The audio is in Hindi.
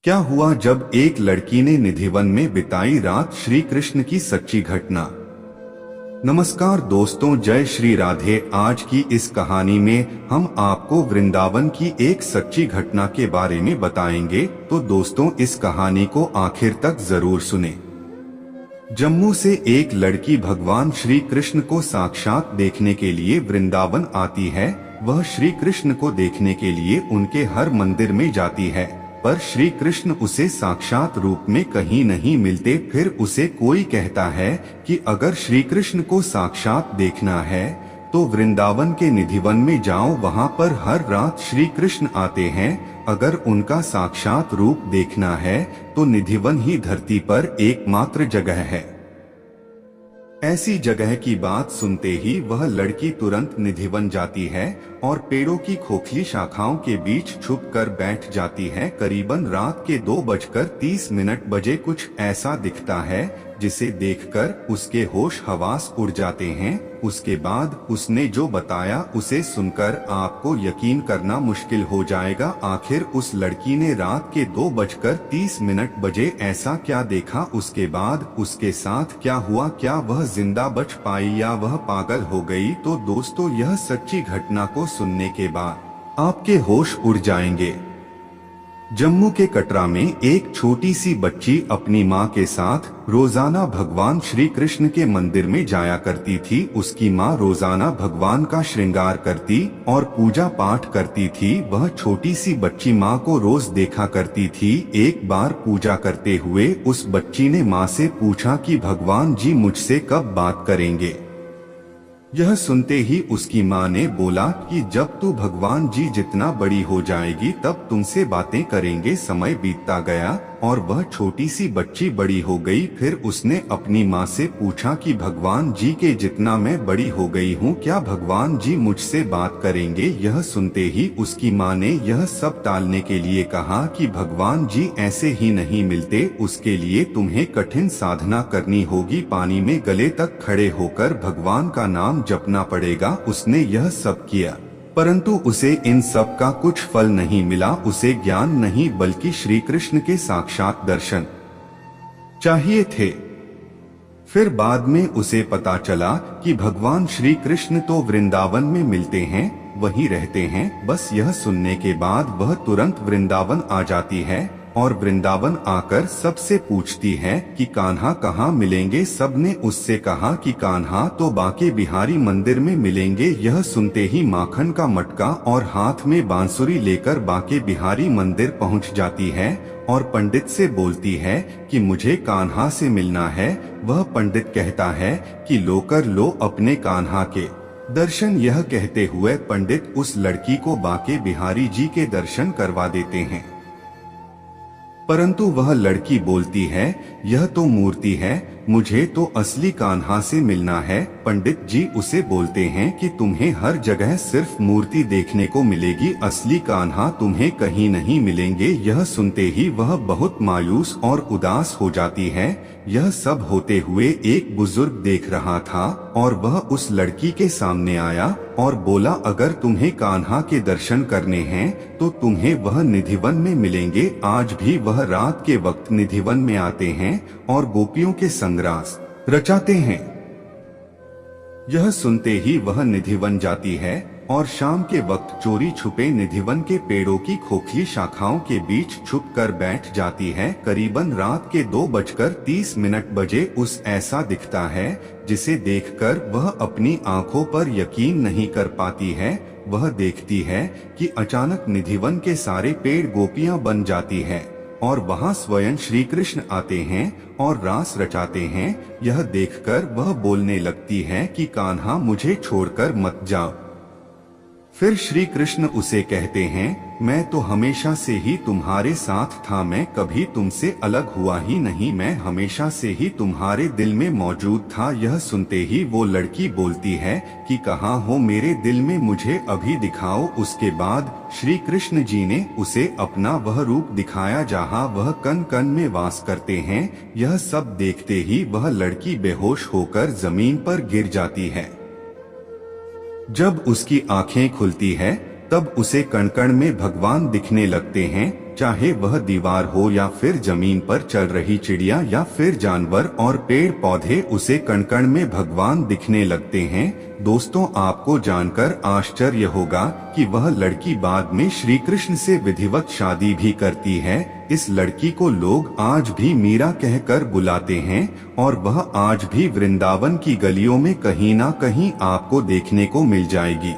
क्या हुआ जब एक लड़की ने निधिवन में बिताई रात। श्री कृष्ण की सच्ची घटना। नमस्कार दोस्तों, जय श्री राधे। आज की इस कहानी में हम आपको वृंदावन की एक सच्ची घटना के बारे में बताएंगे, तो दोस्तों इस कहानी को आखिर तक जरूर सुने। जम्मू से एक लड़की भगवान श्री कृष्ण को साक्षात देखने के लिए वृंदावन आती है। वह श्री कृष्ण को देखने के लिए उनके हर मंदिर में जाती है, पर श्री कृष्ण उसे साक्षात रूप में कहीं नहीं मिलते। फिर उसे कोई कहता है कि अगर श्री कृष्ण को साक्षात देखना है तो वृंदावन के निधिवन में जाओ, वहां पर हर रात श्री कृष्ण आते हैं। अगर उनका साक्षात रूप देखना है तो निधिवन ही धरती पर एकमात्र जगह है। ऐसी जगह की बात सुनते ही वह लड़की तुरंत निधिवन जाती है और पेड़ों की खोखली शाखाओं के बीच छुप कर बैठ जाती है। करीबन रात के 2:30 बजे कुछ ऐसा दिखता है जिसे देखकर उसके होश हवास उड़ जाते हैं। उसके बाद उसने जो बताया उसे सुनकर आपको यकीन करना मुश्किल हो जाएगा। आखिर उस लड़की ने रात के 2:30 बजे ऐसा क्या देखा, उसके बाद उसके साथ क्या हुआ, क्या वह जिंदा बच पाई या वह पागल हो गई। तो दोस्तों यह सच्ची घटना को सुनने के बाद आपके होश उड़ जाएंगे। जम्मू के कटरा में एक छोटी सी बच्ची अपनी माँ के साथ रोजाना भगवान श्री कृष्ण के मंदिर में जाया करती थी। उसकी माँ रोजाना भगवान का श्रृंगार करती और पूजा पाठ करती थी। वह छोटी सी बच्ची माँ को रोज देखा करती थी। एक बार पूजा करते हुए उस बच्ची ने माँ से पूछा कि भगवान जी मुझसे कब बात करेंगे। यह सुनते ही उसकी माँ ने बोला कि जब तू भगवान जी जितना बड़ी हो जाएगी तब तुमसे बातें करेंगे। समय बीतता गया और वह छोटी सी बच्ची बड़ी हो गई। फिर उसने अपनी माँ से पूछा कि भगवान जी के जितना मैं बड़ी हो गई हूँ, क्या भगवान जी मुझसे बात करेंगे। यह सुनते ही उसकी माँ ने यह सब टालने के लिए कहा कि भगवान जी ऐसे ही नहीं मिलते, उसके लिए तुम्हें कठिन साधना करनी होगी। पानी में गले तक खड़े होकर भगवान का नाम जपना पड़ेगा। उसने यह सब किया, परंतु उसे इन सब का कुछ फल नहीं मिला। उसे ज्ञान नहीं बल्कि श्री कृष्ण के साक्षात दर्शन चाहिए थे। फिर बाद में उसे पता चला कि भगवान श्री कृष्ण तो वृंदावन में मिलते हैं, वहीं रहते हैं। बस यह सुनने के बाद वह तुरंत वृंदावन आ जाती है और वृंदावन आकर सबसे पूछती है कि कान्हा कहाँ मिलेंगे। सबने उससे कहा कि कान्हा तो बांके बिहारी मंदिर में मिलेंगे। यह सुनते ही माखन का मटका और हाथ में बांसुरी लेकर बांके बिहारी मंदिर पहुंच जाती है और पंडित से बोलती है कि मुझे कान्हा से मिलना है। वह पंडित कहता है कि लो कर लो अपने कान्हा के दर्शन। यह कहते हुए पंडित उस लड़की को बांके बिहारी जी के दर्शन करवा देते हैं, परंतु वह लड़की बोलती है यह तो मूर्ति है, मुझे तो असली कान्हा से मिलना है। पंडित जी उसे बोलते हैं कि तुम्हें हर जगह सिर्फ मूर्ति देखने को मिलेगी, असली कान्हा तुम्हें कहीं नहीं मिलेंगे। यह सुनते ही वह बहुत मायूस और उदास हो जाती है। यह सब होते हुए एक बुजुर्ग देख रहा था और वह उस लड़की के सामने आया और बोला अगर तुम्हें कान्हा के दर्शन करने हैं तो तुम्हें वह निधिवन में मिलेंगे। आज भी वह रात के वक्त निधिवन में आते हैं और गोपियों के संग्रास रचाते हैं। यह सुनते ही वह निधिवन जाती है और शाम के वक्त चोरी छुपे निधिवन के पेड़ों की खोखली शाखाओं के बीच छुप कर बैठ जाती है। करीबन रात के 2:30 बजे उस ऐसा दिखता है जिसे देखकर वह अपनी आंखों पर यकीन नहीं कर पाती है। वह देखती है कि अचानक निधिवन के सारे पेड़ गोपियां बन जाती है और वहां स्वयं श्री कृष्ण आते हैं और रास रचाते हैं। यह देखकर वह बोलने लगती है कि कान्हा मुझे छोड़कर मत जाओ। फिर श्री कृष्ण उसे कहते हैं मैं तो हमेशा से ही तुम्हारे साथ था, मैं कभी तुमसे अलग हुआ ही नहीं, मैं हमेशा से ही तुम्हारे दिल में मौजूद था। यह सुनते ही वो लड़की बोलती है कि कहाँ हो मेरे दिल में, मुझे अभी दिखाओ। उसके बाद श्री कृष्ण जी ने उसे अपना वह रूप दिखाया जहाँ वह कण कण में वास करते हैं। यह सब देखते ही वह लड़की बेहोश होकर जमीन पर गिर जाती है। जब उसकी आंखें खुलती है तब उसे कण कण में भगवान दिखने लगते हैं, चाहे वह दीवार हो या फिर जमीन पर चल रही चिड़िया या फिर जानवर और पेड़ पौधे, उसे कण कण में भगवान दिखने लगते हैं। दोस्तों, आपको जानकर आश्चर्य होगा कि वह लड़की बाद में श्री कृष्ण से विधिवत शादी भी करती है। इस लड़की को लोग आज भी मीरा कहकर बुलाते हैं और वह आज भी वृंदावन की गलियों में कहीं ना कहीं आपको देखने को मिल जाएगी।